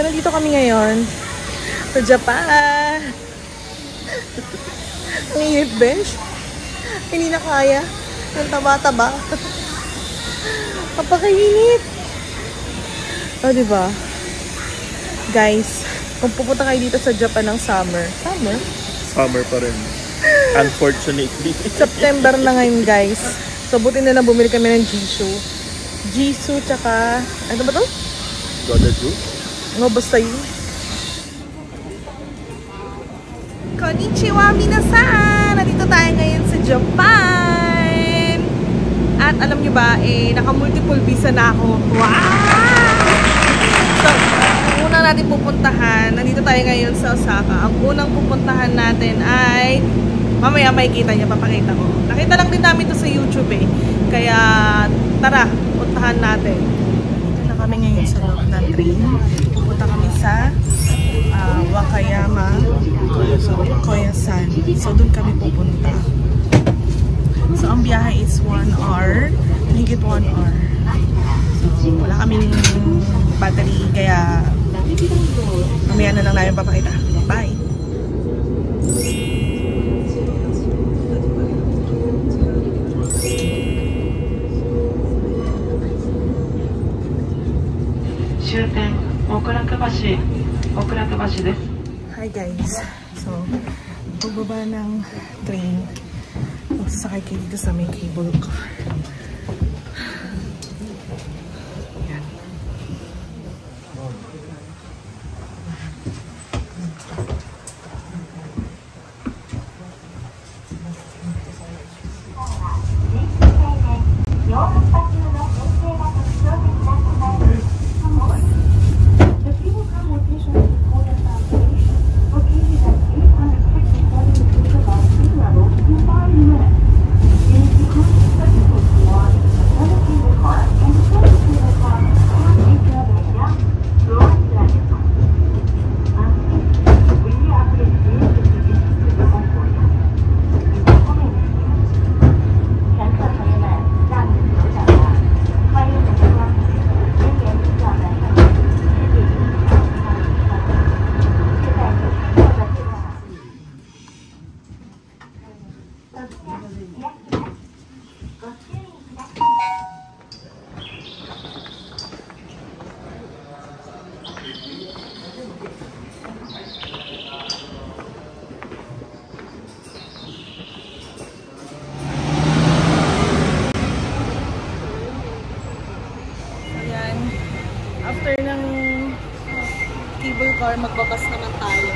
So, nandito kami ngayon sa Japan. Ang init, besh. Hindi na kaya. Ang taba-taba. Kapakainit. O, diba? Guys, kung pupunta kayo dito sa Japan ng summer. Summer? Summer pa rin. Unfortunately. September na ngayon, guys. So, buti na lang bumili kami ng Jisoo, tsaka, ano ba to? Godaju? No, basta yun. Konnichiwa, minasan! Nandito tayo ngayon sa Japan! At alam nyo ba, naka-multiple visa na ako. Wow! So, ang unang natin pupuntahan, nandito tayo ngayon sa Osaka. Ang unang pupuntahan natin ay, mamaya makikita niya, papakita ko. Nakita lang din namin to sa YouTube Kaya, tara, puntahan natin. Dito na kami ngayon sa loob ng train. Pupunta kami sa Wakayama Koyasan. So, doon kami pupunta. So, ang biyahe is 1 hour. Higit 1 hour. So, wala kaming battery. Kaya, mamaya na lang namin papakita. Bye! Hi guys, so pagbaba ng train, sasakay kayo dito sa may cable car. Yan. After ng cable car, magbakas naman tayo.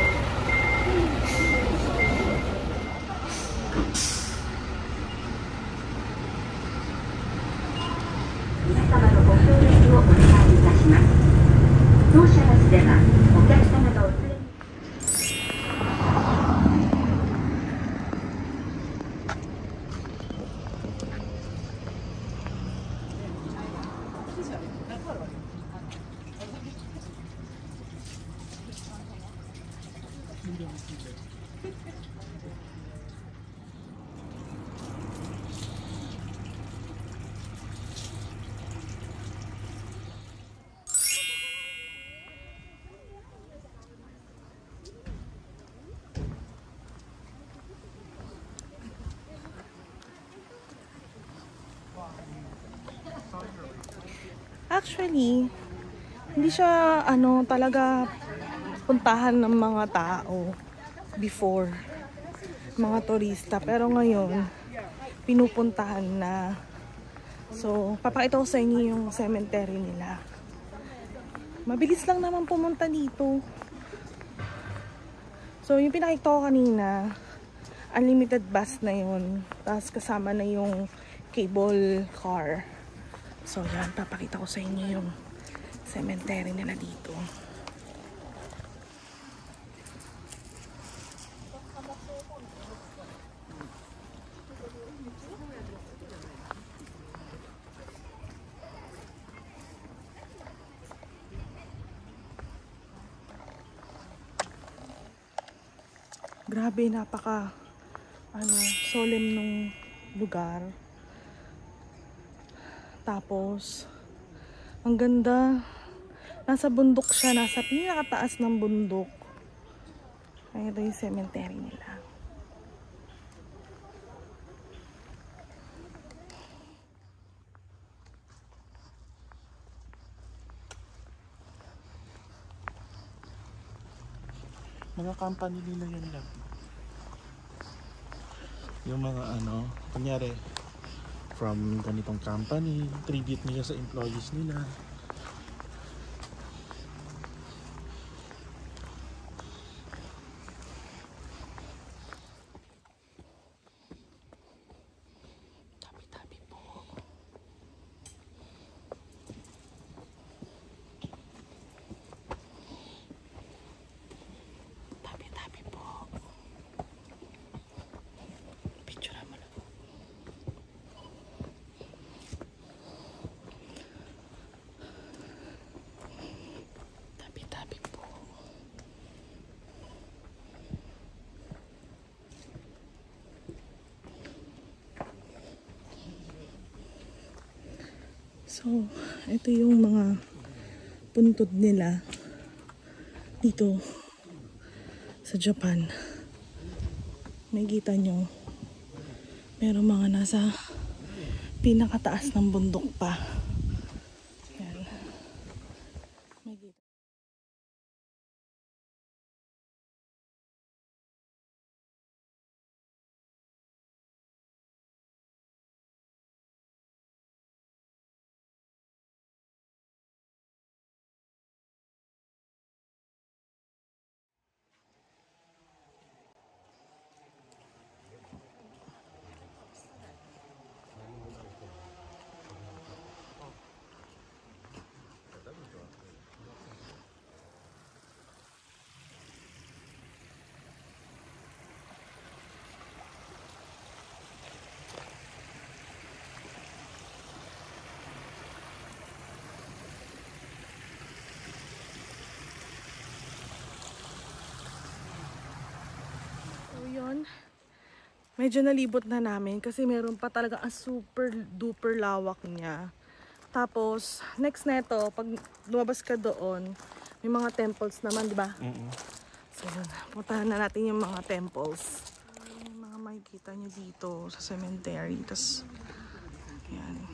Actually, hindi siya talaga puntahan ng mga tao before, mga turista, pero ngayon pinupuntahan na. So, papakita ko sa inyo yung cemetery nila. Mabilis lang naman pumunta dito. So, yung pinakita ko kanina, unlimited bus na yun, tapos kasama na yung cable car. So, yan, papakita ko sa inyo yung cemetery nila dito. Grabe, napaka solemn nung lugar. Tapos ang ganda Nasa bundok siya, nasa pinakataas ng bundok. Ay, ito yung cemetery nila. Mga company nila yun lang. Yung mga ano, kunyari, from ganitong company, tribute nila sa employees nila. Tabi-tabi po. Tabi-tabi po. Picture mo lang. Tabi-tabi po. So, ito yung mga puntod nila dito sa Japan. May kita nyo, meron mga nasa pinakataas ng bundok pa. Yan. May kita. Yun, medyo nalibot na namin kasi meron pa talaga ang super duper lawak niya. Tapos next neto, pag lumabas ka doon, may mga temples naman, di ba? So yun, puntahan na natin yung mga temples. Yung mga makikita nyo dito sa cemetery. Tapos yan.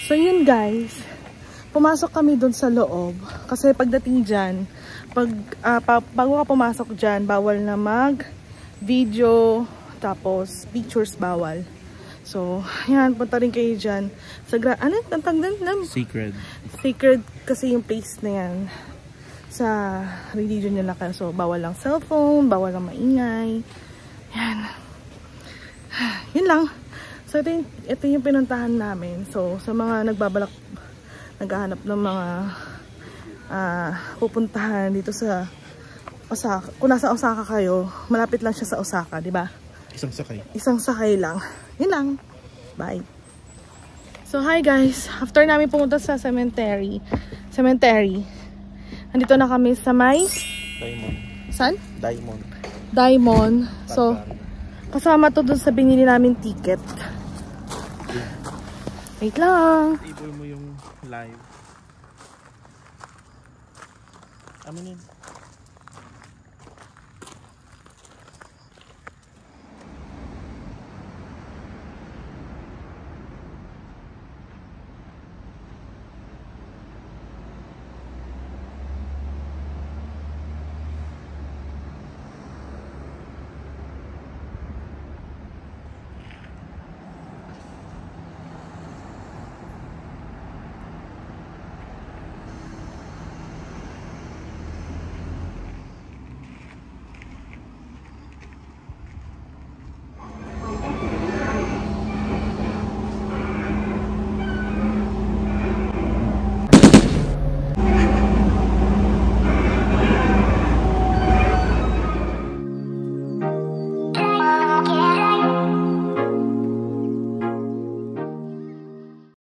So yun guys, pumasok kami dun sa loob kasi pagdating dyan, bago ka pumasok dyan, bawal na mag video, tapos pictures bawal. So yan, punta rin kayo dyan sa ano ang tagdan lang? Sacred kasi yung place na yan sa religion nila, so bawal lang cellphone, bawal lang maingay. Yan. Yun lang. So ito yung pinuntahan namin. So sa mga naghahanap ng mga pupuntahan dito sa Osaka. Kung nasa Osaka kayo, malapit lang siya sa Osaka, di ba? Isang sakay. Isang sakay lang. Yun lang. Bye. So hi guys, after namin pumunta sa cemetery, andito na kami sa may Diamond. San? Diamond. So kasama to dun sa binili namin ticket. Wait lang. Table mo yung live. Ano yun?